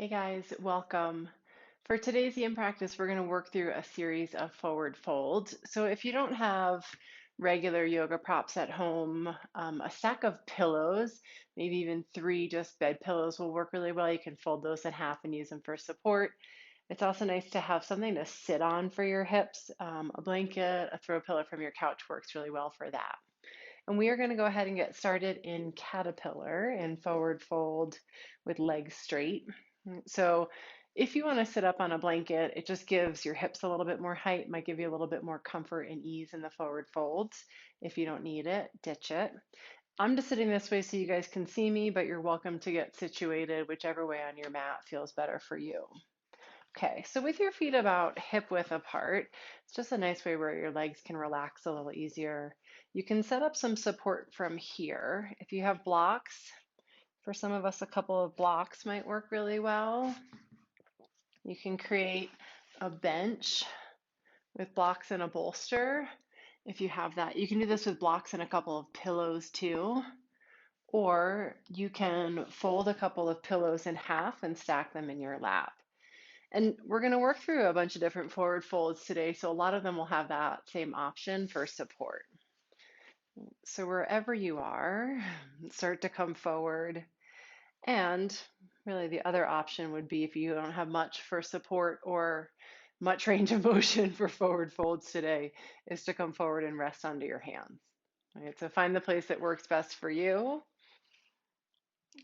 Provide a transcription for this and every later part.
Hey guys, welcome. For today's Yin practice, we're going to work through a series of forward folds. So if you don't have regular yoga props at home, a stack of pillows, maybe even three just bed pillows will work really well. You can fold those in half and use them for support. It's also nice to have something to sit on for your hips. A blanket, a throw pillow from your couch works really well for that. And we are going to go ahead and get started in caterpillar and forward fold with legs straight. So if you want to sit up on a blanket, it just gives your hips a little bit more height, might give you a little bit more comfort and ease in the forward folds. If you don't need it, ditch it. I'm just sitting this way so you guys can see me, but you're welcome to get situated whichever way on your mat feels better for you. Okay, so with your feet about hip width apart, it's just a nice way where your legs can relax a little easier. You can set up some support from here. If you have blocks, for some of us, a couple of blocks might work really well. You can create a bench with blocks and a bolster if you have that. You can do this with blocks and a couple of pillows too. Or you can fold a couple of pillows in half and stack them in your lap. And we're going to work through a bunch of different forward folds today, so a lot of them will have that same option for support. So wherever you are, start to come forward. And really the other option would be if you don't have much for support or much range of motion for forward folds today, is to come forward and rest onto your hands. All right, so find the place that works best for you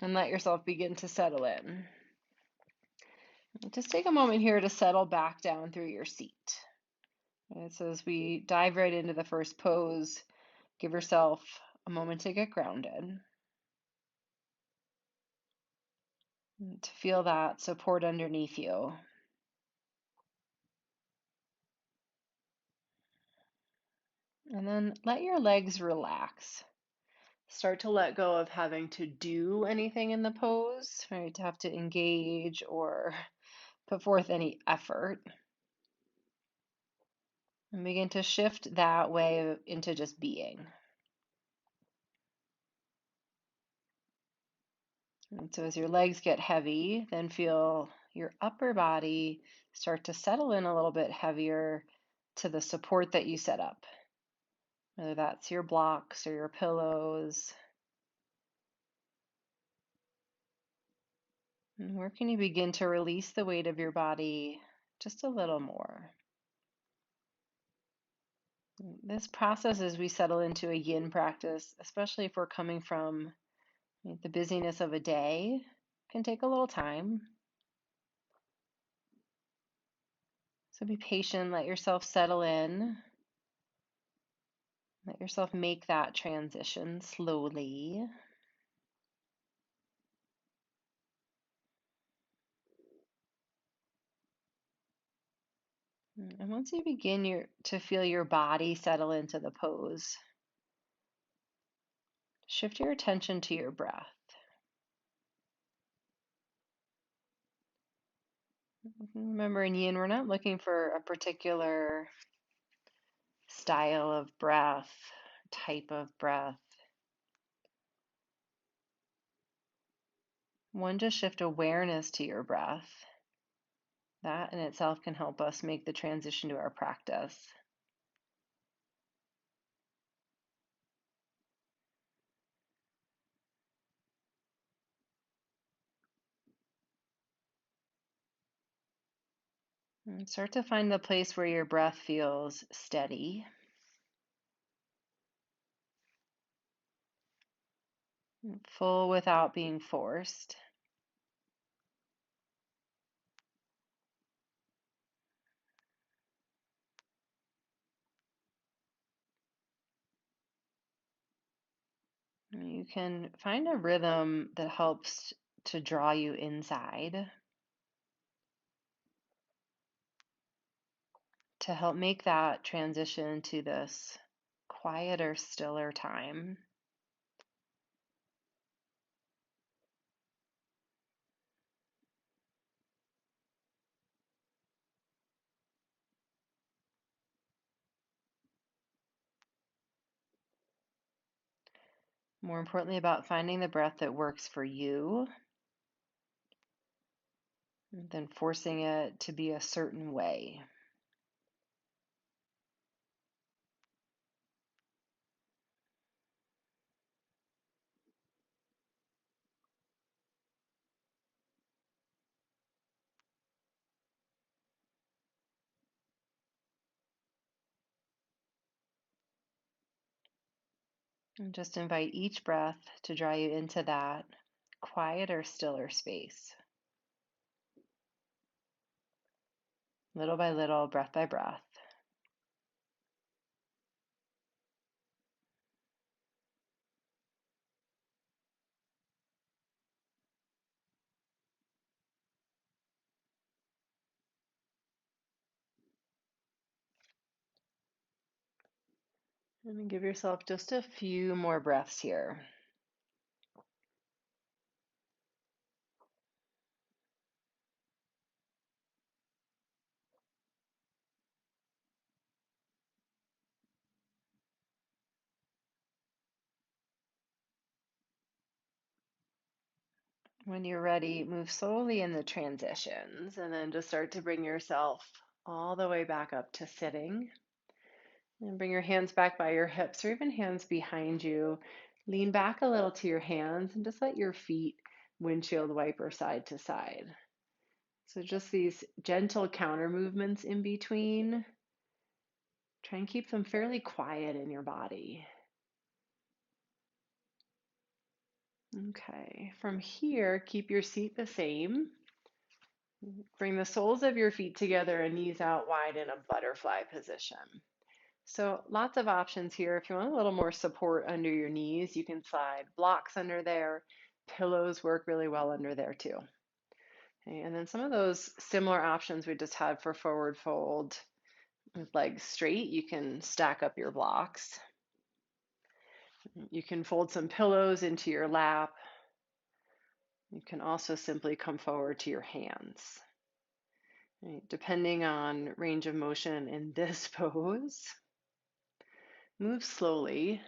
and let yourself begin to settle in. Just take a moment here to settle back down through your seat. And so as we dive right into the first pose, give yourself a moment to get grounded, to feel that support underneath you. And then let your legs relax. Start to let go of having to do anything in the pose, right? To have to engage or put forth any effort. And begin to shift that way into just being. And so as your legs get heavy, then feel your upper body start to settle in a little bit heavier to the support that you set up, whether that's your blocks or your pillows. And where can you begin to release the weight of your body just a little more? This process as we settle into a yin practice, especially if we're coming from the busyness of a day, can take a little time. So be patient, let yourself settle in. Let yourself make that transition slowly. And once you begin to feel your body settle into the pose, shift your attention to your breath. Remember, in yin, we're not looking for a particular style of breath, type of breath. One, just shift awareness to your breath. That in itself can help us make the transition to our practice. And start to find the place where your breath feels steady, full without being forced. You can find a rhythm that helps to draw you inside, to help make that transition to this quieter, stiller time. More importantly, about finding the breath that works for you. than forcing it to be a certain way. And just invite each breath to draw you into that quieter, stiller space. Little by little, breath by breath. And give yourself just a few more breaths here. When you're ready, move slowly in the transitions and then just start to bring yourself all the way back up to sitting. And bring your hands back by your hips or even hands behind you. Lean back a little to your hands and just let your feet windshield wiper side to side. So just these gentle counter movements in between. Try and keep them fairly quiet in your body. Okay, from here, keep your seat the same. Bring the soles of your feet together and knees out wide in a butterfly position. So lots of options here. If you want a little more support under your knees, you can slide blocks under there. Pillows work really well under there too. Okay, and then some of those similar options we just had for forward fold with legs straight, you can stack up your blocks. You can fold some pillows into your lap. You can also simply come forward to your hands. Right, depending on range of motion in this pose, move slowly.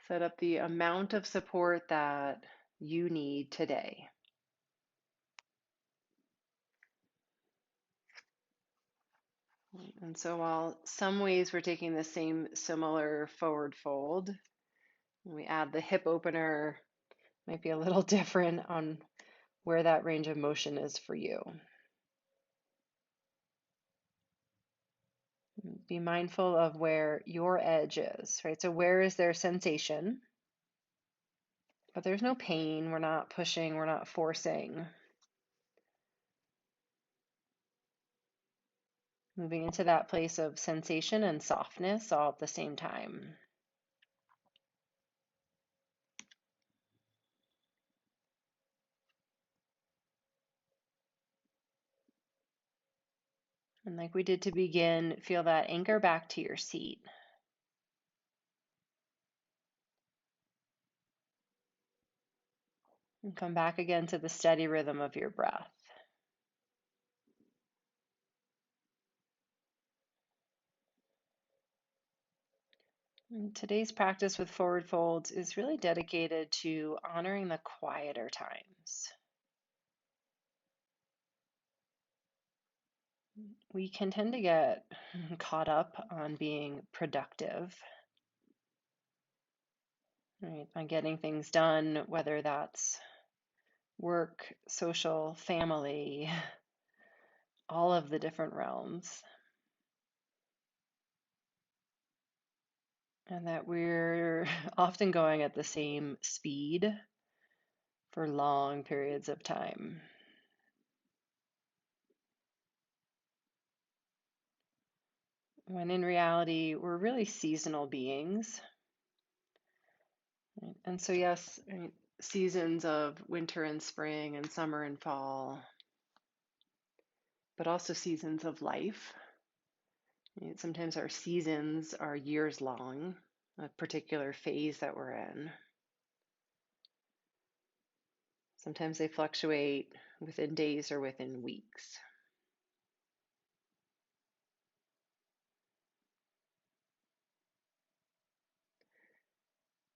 Set up the amount of support that you need today. And so while some ways we're taking the same similar forward fold, when we add the hip opener, might be a little different on where that range of motion is for you. Be mindful of where your edge is, right? So where is there sensation? But there's no pain. We're not pushing, we're not forcing. Moving into that place of sensation and softness all at the same time. And like we did to begin, feel that anchor back to your seat. And come back again to the steady rhythm of your breath. And today's practice with forward folds is really dedicated to honoring the quieter times. We can tend to get caught up on being productive, right? On getting things done, whether that's work, social, family, all of the different realms. And that we're often going at the same speed for long periods of time. When in reality, we're really seasonal beings. Right? And so, yes, right, seasons of winter and spring and summer and fall, but also seasons of life. Right? Sometimes our seasons are years long, a particular phase that we're in. Sometimes they fluctuate within days or within weeks.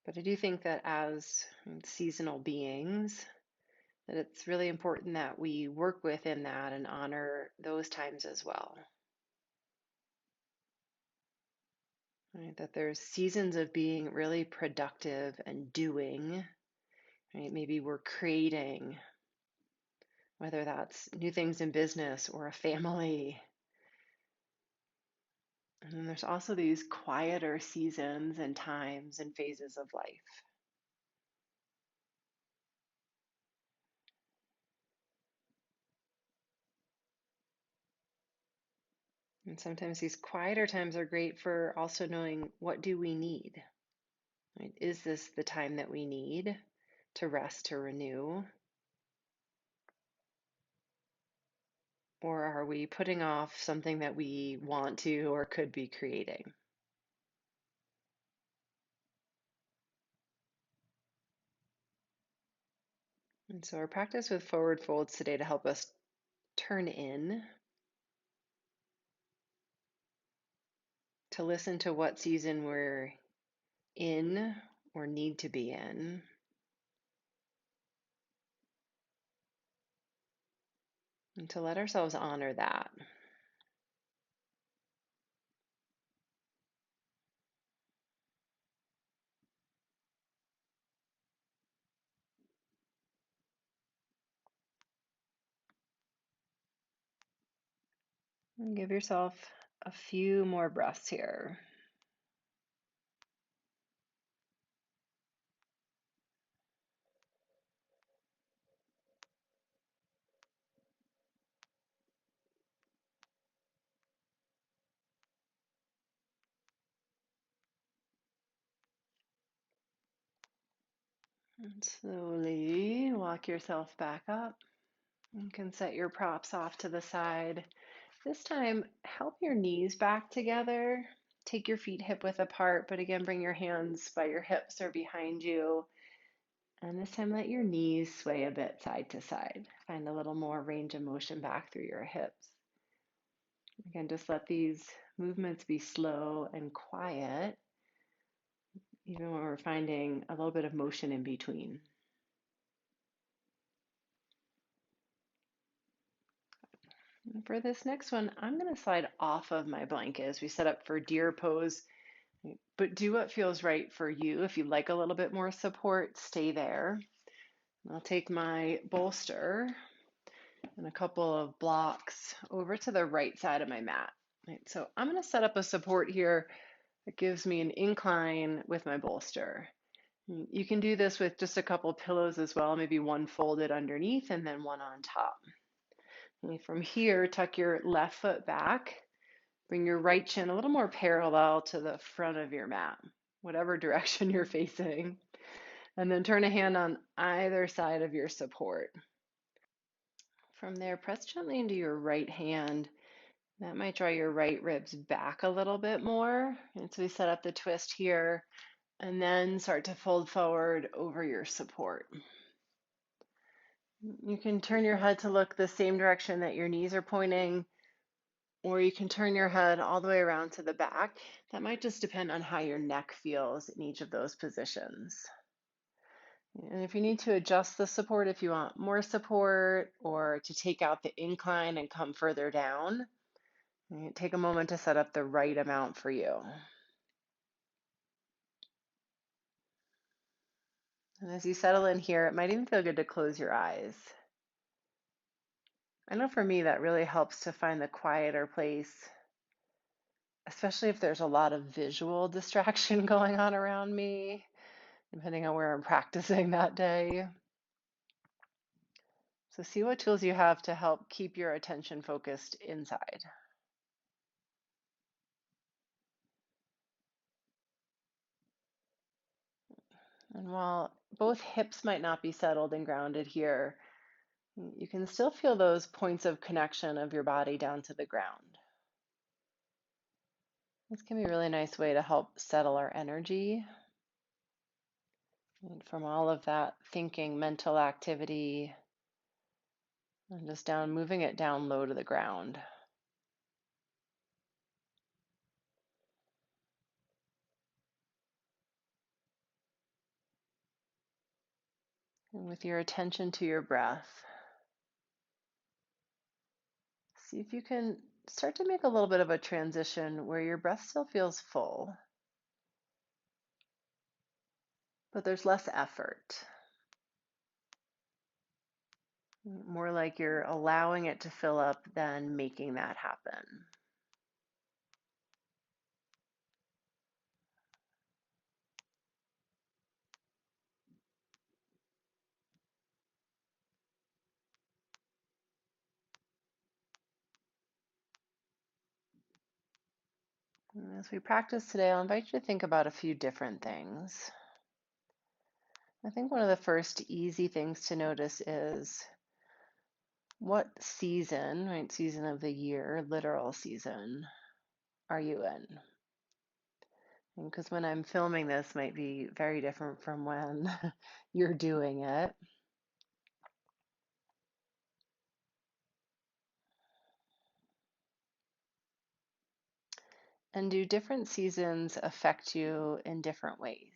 But I do think that as seasonal beings, that it's really important that we work within that and honor those times as well. Right? That there's seasons of being really productive and doing, right? Maybe we're creating, whether that's new things in business or a family. And then there's also these quieter seasons and times and phases of life. And sometimes these quieter times are great for also knowing, what do we need? Right? Is this the time that we need to rest, to renew? Or are we putting off something that we want to or could be creating? And so our practice with forward folds today to help us turn in, to listen to what season we're in or need to be in, and to let ourselves honor that. And give yourself a few more breaths here. And slowly walk yourself back up. You can set your props off to the side. This time, help your knees back together. Take your feet hip width apart, but again, bring your hands by your hips or behind you. And this time, let your knees sway a bit side to side. Find a little more range of motion back through your hips. Again, just let these movements be slow and quiet, even when we're finding a little bit of motion in between. And for this next one, I'm going to slide off of my blanket as we set up for deer pose, but do what feels right for you. If you like a little bit more support, stay there. I'll take my bolster and a couple of blocks over to the right side of my mat. Right, so I'm going to set up a support here that gives me an incline with my bolster. You can do this with just a couple pillows as well, maybe one folded underneath and then one on top. And from here, tuck your left foot back, bring your right shin a little more parallel to the front of your mat, whatever direction you're facing, and then turn a hand on either side of your support. From there, press gently into your right hand. That might draw your right ribs back a little bit more. And so we set up the twist here, and then start to fold forward over your support. You can turn your head to look the same direction that your knees are pointing, or you can turn your head all the way around to the back. That might just depend on how your neck feels in each of those positions. And if you need to adjust the support, if you want more support or to take out the incline and come further down, take a moment to set up the right amount for you. And as you settle in here, it might even feel good to close your eyes. I know for me that really helps to find the quieter place, especially if there's a lot of visual distraction going on around me, depending on where I'm practicing that day. So see what tools you have to help keep your attention focused inside. And while both hips might not be settled and grounded here, you can still feel those points of connection of your body down to the ground. This can be a really nice way to help settle our energy and from all of that thinking, mental activity, and just down, moving it down low to the ground. And with your attention to your breath, see if you can start to make a little bit of a transition where your breath still feels full, but there's less effort. More like you're allowing it to fill up than making that happen. And as we practice today, I'll invite you to think about a few different things. I think one of the first easy things to notice is what season, right, season of the year, literal season, are you in? Because when I'm filming this might be very different from when you're doing it. And do different seasons affect you in different ways?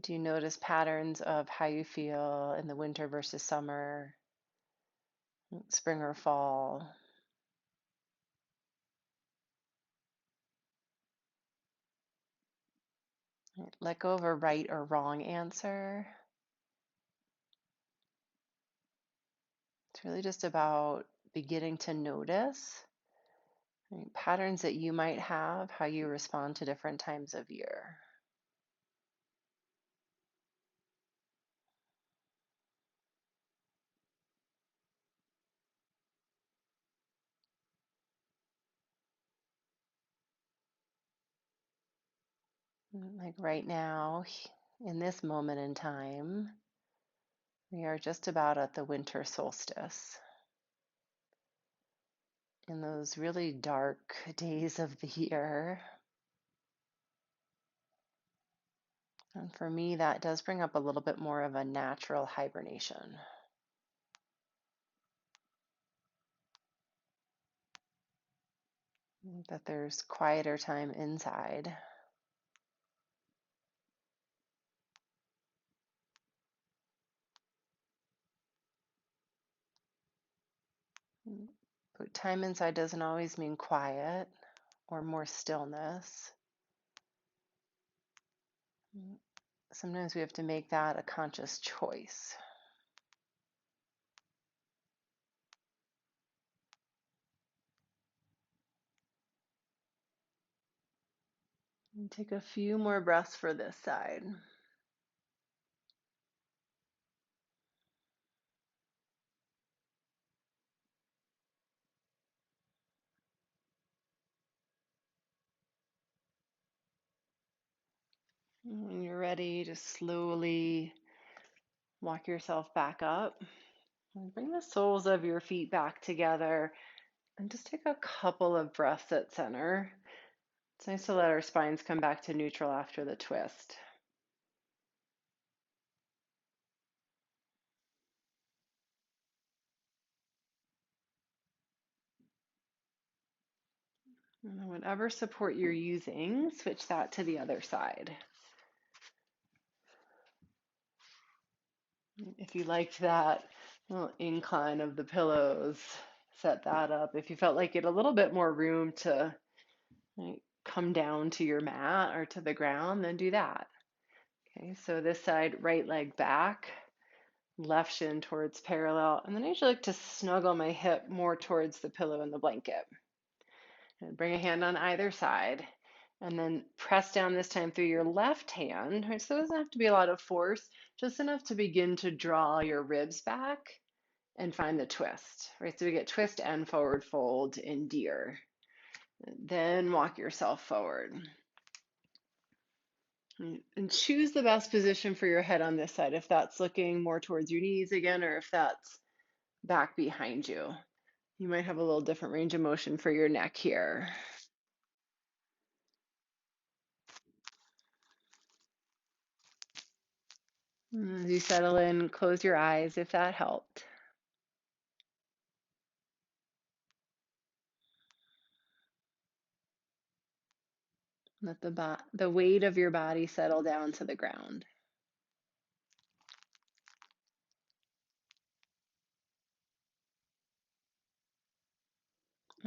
Do you notice patterns of how you feel in the winter versus summer, spring or fall? Let go of a right or wrong answer. It's really just about beginning to notice, right, patterns that you might have, how you respond to different times of year. Like right now, in this moment in time, we are just about at the winter solstice. In those really dark days of the year. And for me, that does bring up a little bit more of a natural hibernation. That there's quieter time inside. But time inside doesn't always mean quiet or more stillness. Sometimes we have to make that a conscious choice. And take a few more breaths for this side. When you're ready, just slowly walk yourself back up. And bring the soles of your feet back together and just take a couple of breaths at center. It's nice to let our spines come back to neutral after the twist. And then whatever support you're using, switch that to the other side. If you liked that little incline of the pillows, set that up. If you felt like you had a little bit more room to, like, come down to your mat or to the ground, then do that. Okay, so this side, right leg back, left shin towards parallel. And then I usually like to snuggle my hip more towards the pillow and the blanket. And bring a hand on either side. And then press down this time through your left hand. Right? So it doesn't have to be a lot of force, just enough to begin to draw your ribs back and find the twist. Right? So we get twist and forward fold in deer. Then walk yourself forward. And choose the best position for your head on this side, if that's looking more towards your knees again, or if that's back behind you. You might have a little different range of motion for your neck here. As you settle in, close your eyes if that helped. Let the weight of your body settle down to the ground.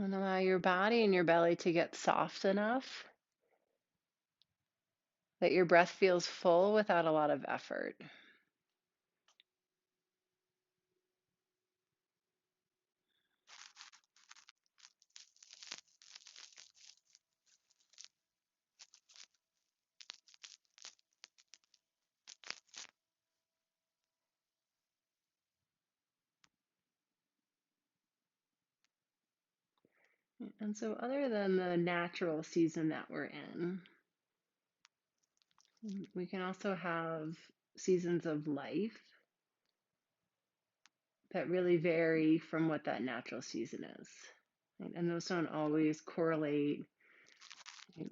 And allow your body and your belly to get soft enough that your breath feels full without a lot of effort. And so, other than the natural season that we're in, we can also have seasons of life that really vary from what that natural season is. Right? And those don't always correlate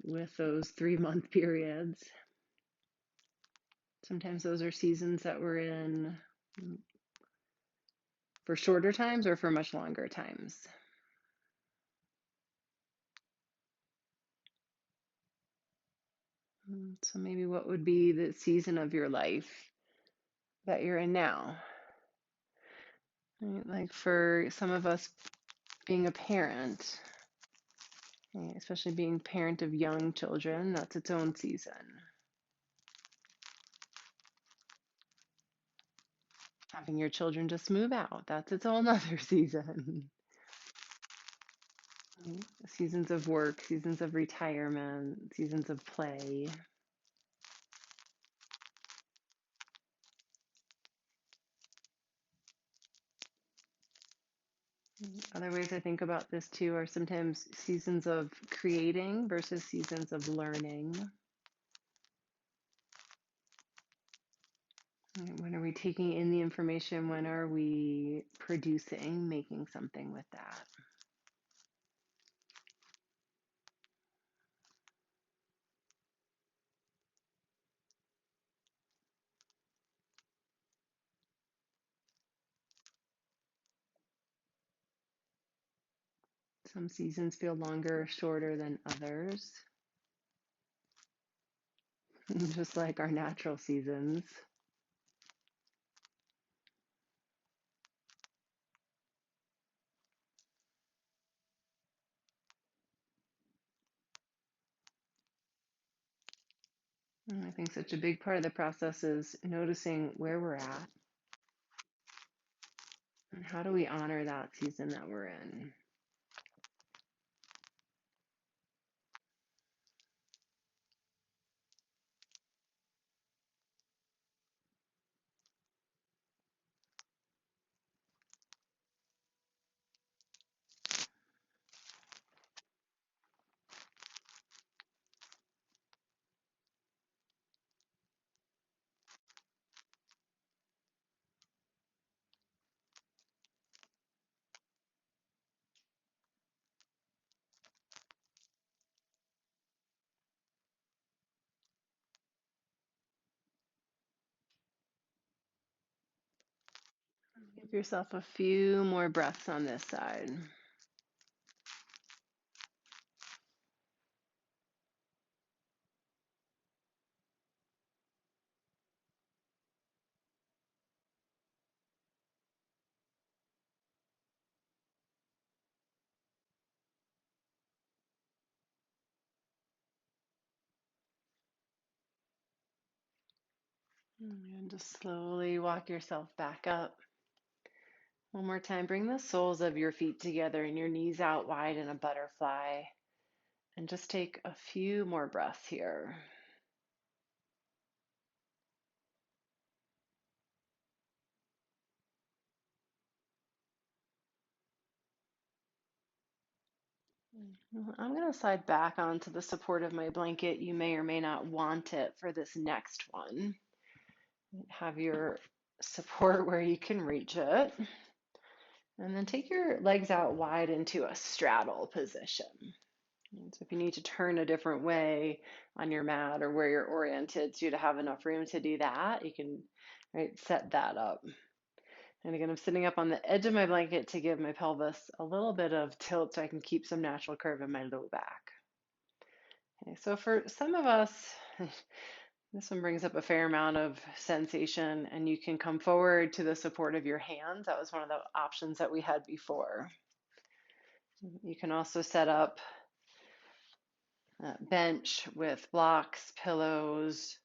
with those 3 month periods. Sometimes those are seasons that we're in for shorter times or for much longer times. So maybe what would be the season of your life that you're in now? Right? Like for some of us, being a parent, right, especially being parent of young children, that's its own season. Having your children just move out, that's its own other season. Right? Seasons of work, seasons of retirement, seasons of play. Other ways I think about this too are sometimes seasons of creating versus seasons of learning. When are we taking in the information? When are we producing, making something with that? Some seasons feel longer or shorter than others, just like our natural seasons. And I think such a big part of the process is noticing where we're at and how do we honor that season that we're in. Give yourself a few more breaths on this side. And just slowly walk yourself back up. One more time, bring the soles of your feet together and your knees out wide in a butterfly. And just take a few more breaths here. I'm going to slide back onto the support of my blanket. You may or may not want it for this next one. Have your support where you can reach it. And then take your legs out wide into a straddle position. And so if you need to turn a different way on your mat or where you're oriented so you to have enough room to do that, you can set that up. And again, I'm sitting up on the edge of my blanket to give my pelvis a little bit of tilt so I can keep some natural curve in my low back. Okay, so for some of us, this one brings up a fair amount of sensation, and you can come forward to the support of your hands. That was one of the options that we had before. You can also set up a bench with blocks, pillows,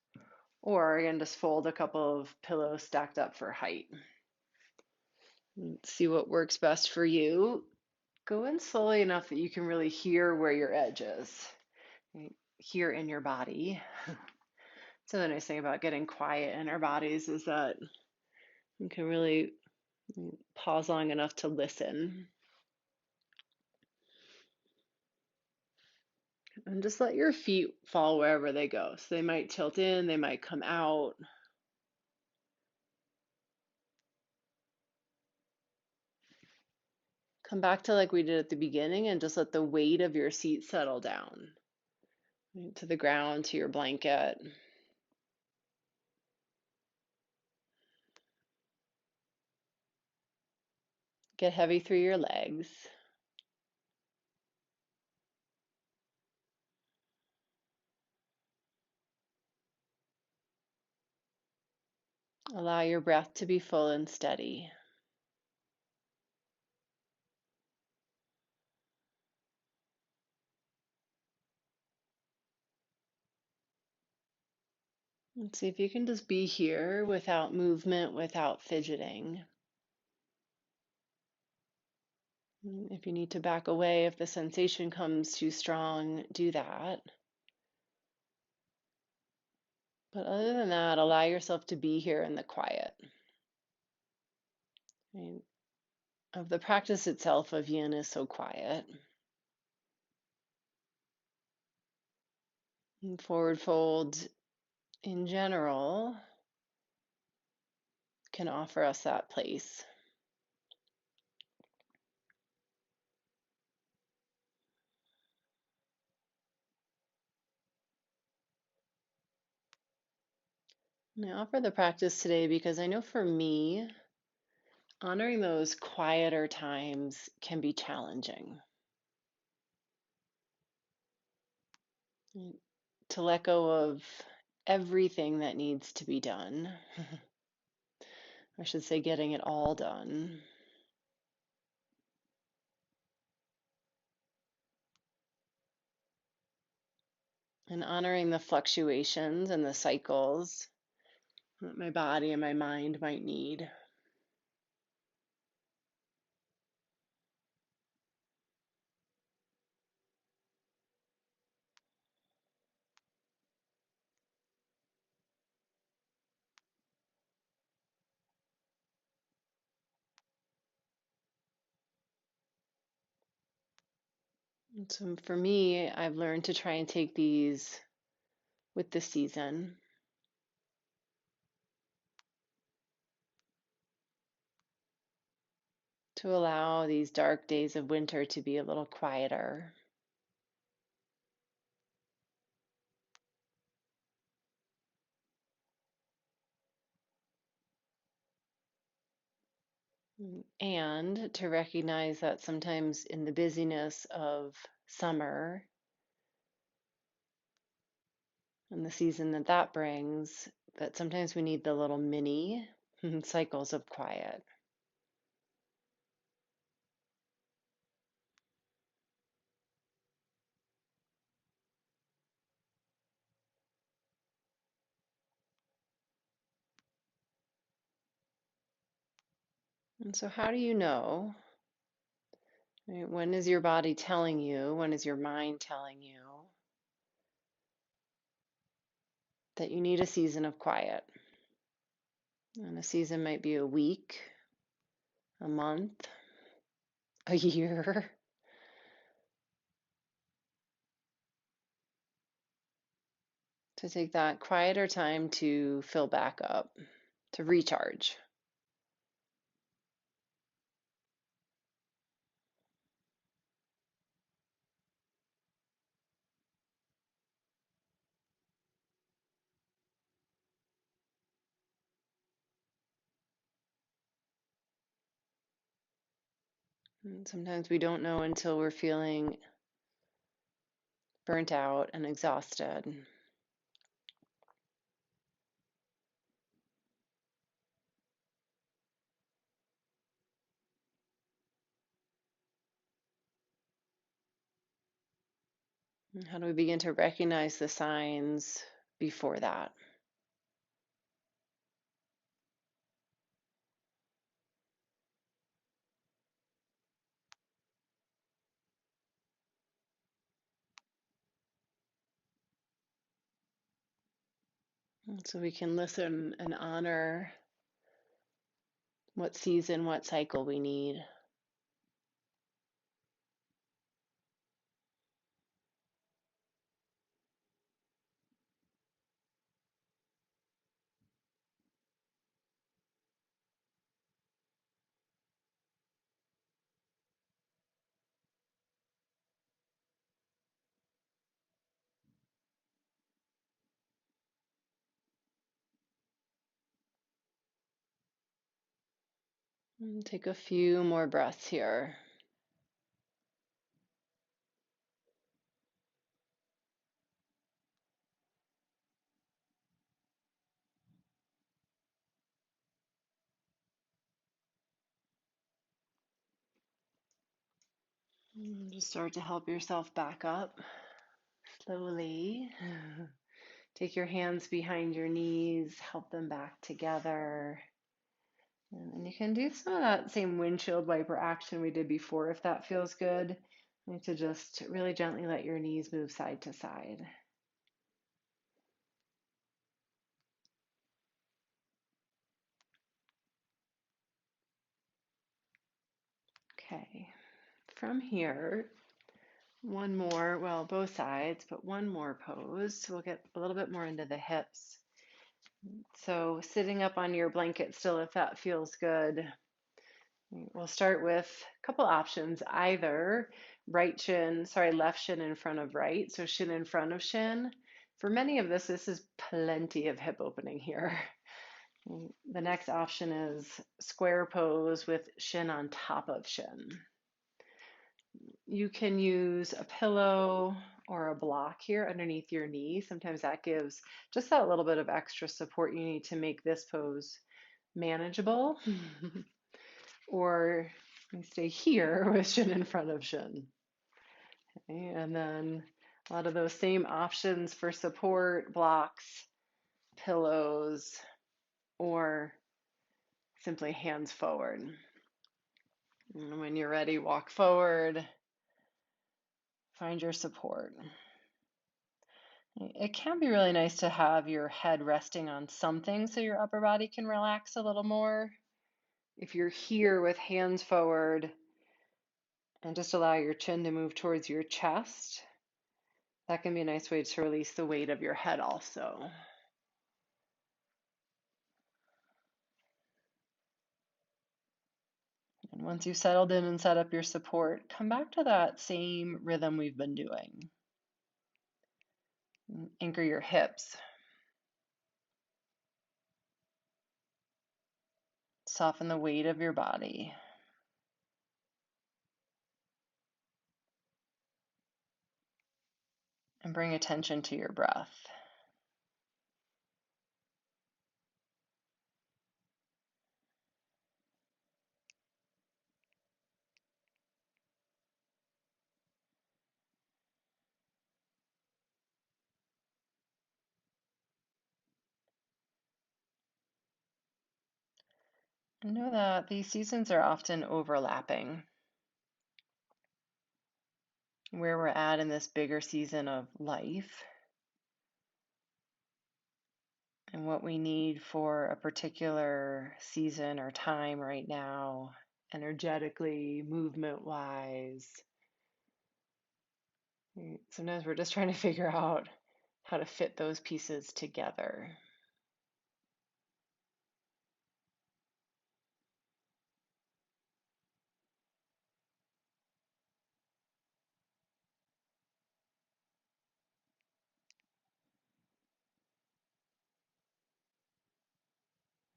or again, just fold a couple of pillows stacked up for height. See what works best for you. Go in slowly enough that you can really hear where your edge is, right? Here in your body. So the nice thing about getting quiet in our bodies is that you can really pause long enough to listen. And just let your feet fall wherever they go. So they might tilt in, they might come out. Come back to like we did at the beginning and just let the weight of your seat settle down, right, to the ground, to your blanket. Get heavy through your legs. Allow your breath to be full and steady. And see if you can just be here without movement, without fidgeting. If you need to back away, if the sensation comes too strong, do that. But other than that, allow yourself to be here in the quiet. Right? Of the practice itself of yin is so quiet. And forward fold in general can offer us that place. And I offer the practice today because I know for me, honoring those quieter times can be challenging. To let go of everything that needs to be done. I should say, getting it all done. And honoring the fluctuations and the cycles that my body and my mind might need. And so for me, I've learned to try and take these with the season. To allow these dark days of winter to be a little quieter. And to recognize that sometimes in the busyness of summer and the season that that brings, that sometimes we need the little mini cycles of quiet. And so, how do you know? Right? When is your body telling you? When is your mind telling you that you need a season of quiet? And a season might be a week, a month, a year. To take that quieter time to fill back up, to recharge. And sometimes we don't know until we're feeling burnt out and exhausted. And how do we begin to recognize the signs before that? And so we can listen and honor what season, what cycle we need. And take a few more breaths here. And just start to help yourself back up slowly. Take your hands behind your knees, help them back together. And then you can do some of that same windshield wiper action we did before if that feels good. You need to just really gently let your knees move side to side. Okay, from here, one more, well, both sides, but one more pose. We'll get a little bit more into the hips. So sitting up on your blanket still, if that feels good. We'll start with a couple options, either left shin in front of right, so shin in front of shin. For many of this is plenty of hip opening here. The next option is square pose with shin on top of shin. You can use a pillow or a block here underneath your knee. Sometimes that gives just that little bit of extra support you need to make this pose manageable. Or you stay here with shin in front of shin. Okay, and then a lot of those same options for support, blocks, pillows, or simply hands forward. And when you're ready, walk forward, find your support. It can be really nice to have your head resting on something so your upper body can relax a little more. If you're here with hands forward and just allow your chin to move towards your chest, that can be a nice way to release the weight of your head also. And once you've settled in and set up your support, come back to that same rhythm we've been doing. Anchor your hips. Soften the weight of your body. And bring attention to your breath. And know that these seasons are often overlapping. Where we're at in this bigger season of life and what we need for a particular season or time right now, energetically, movement wise. Sometimes we're just trying to figure out how to fit those pieces together.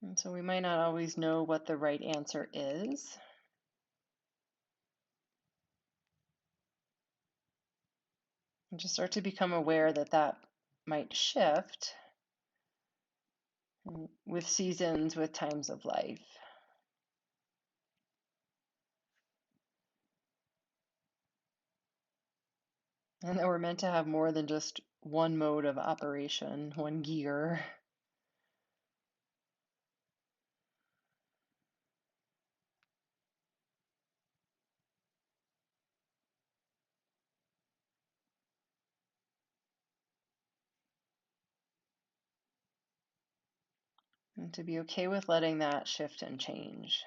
And so we might not always know what the right answer is. And just start to become aware that that might shift with seasons, with times of life. And that we're meant to have more than just one mode of operation, one gear. And to be okay with letting that shift and change.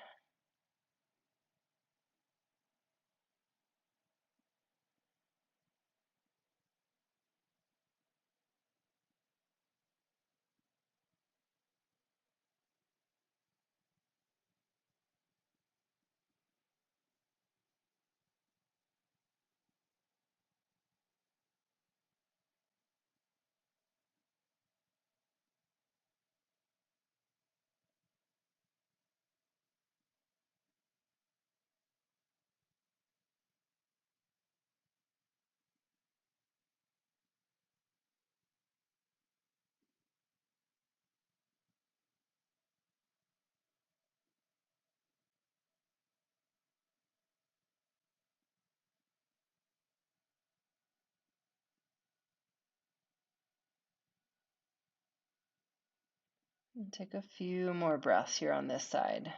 And take a few more breaths here on this side.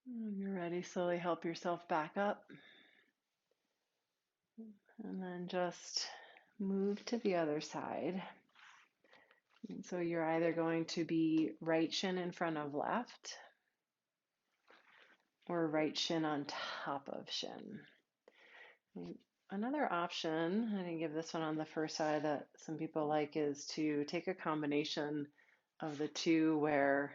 When you're ready, slowly help yourself back up. And then just move to the other side. And so you're either going to be right shin in front of left or right shin on top of shin. Another option, I didn't give this one on the first side, that some people like is to take a combination of the two where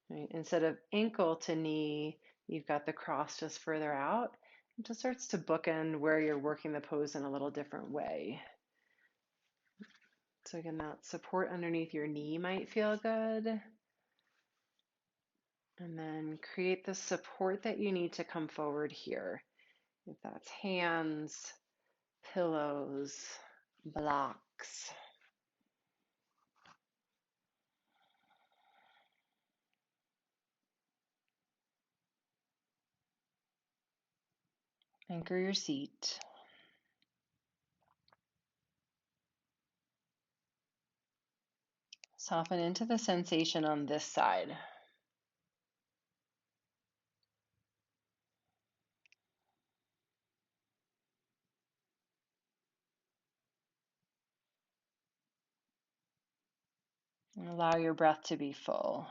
instead of ankle to knee, you've got the cross just further out. It just starts to bookend where you're working the pose in a little different way. So again, that support underneath your knee might feel good. And then create the support that you need to come forward here. If that's hands, pillows, blocks. Anchor your seat. Soften into the sensation on this side. And allow your breath to be full.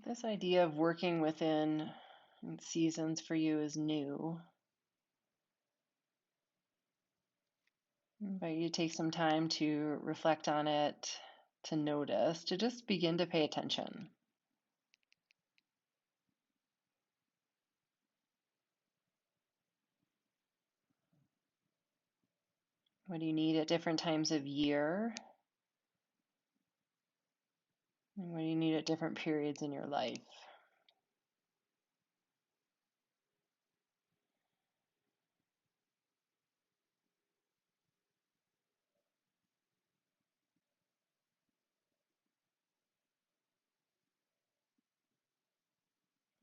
This idea of working within seasons for you is new. I invite you to take some time to reflect on it, to notice, to just begin to pay attention. What do you need at different times of year? And what do you need at different periods in your life?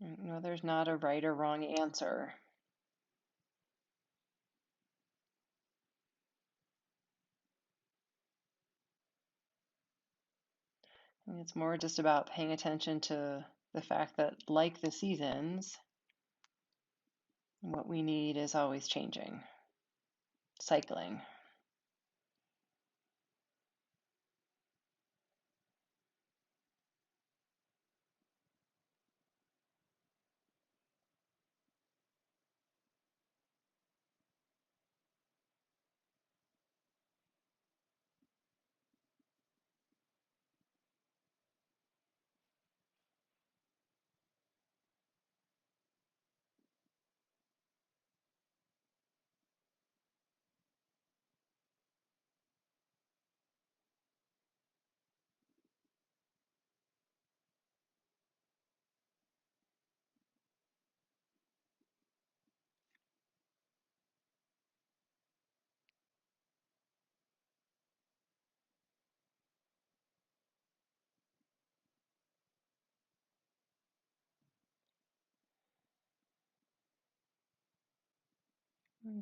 No, there's not a right or wrong answer. And it's more just about paying attention to the fact that, like the seasons, what we need is always changing, cycling.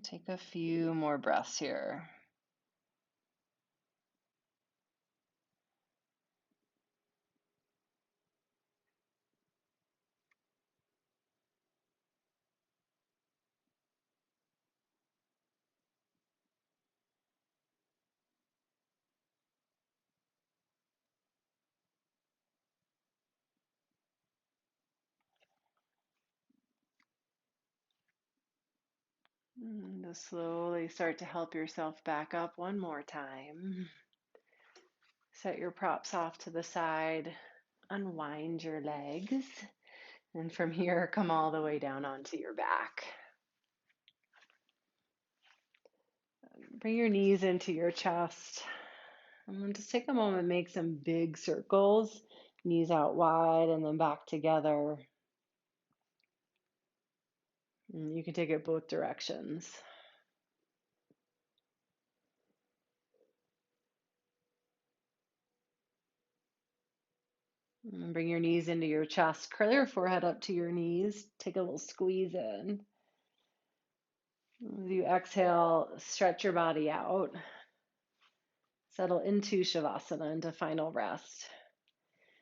Take a few more breaths here. And just slowly start to help yourself back up one more time. Set your props off to the side, unwind your legs, and from here, come all the way down onto your back. Bring your knees into your chest. And then just take a moment, make some big circles, knees out wide and then back together. And you can take it both directions. And bring your knees into your chest. Curl your forehead up to your knees. Take a little squeeze in. As you exhale, stretch your body out. Settle into Shavasana, into final rest.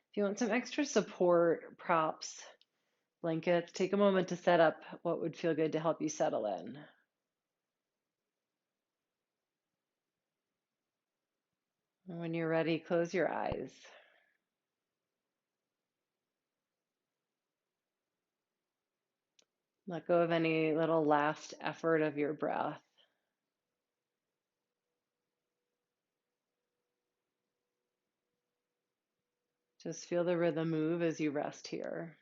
If you want some extra support, props, blankets, take a moment to set up what would feel good to help you settle in. And when you're ready, close your eyes. Let go of any little last effort of your breath. Just feel the rhythm move as you rest here.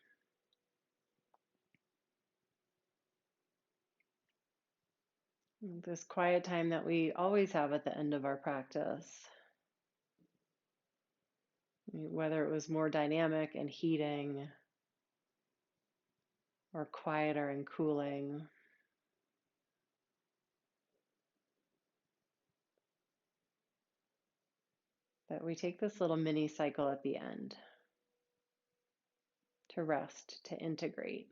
This quiet time that we always have at the end of our practice, whether it was more dynamic and heating or quieter and cooling. That we take this little mini cycle at the end to rest, to integrate.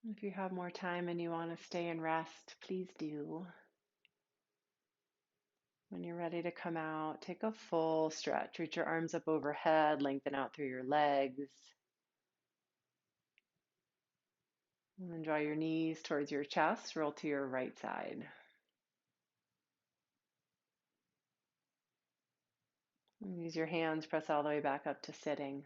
If you have more time and you want to stay and rest, please do. When you're ready to come out, take a full stretch. Reach your arms up overhead, lengthen out through your legs. And then draw your knees towards your chest, roll to your right side. And use your hands, press all the way back up to sitting.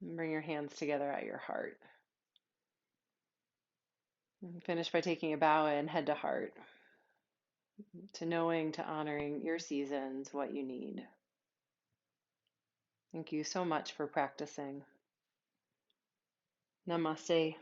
And bring your hands together at your heart. And finish by taking a bow in, head to heart, to knowing, to honoring your seasons, what you need. Thank you so much for practicing. Namaste.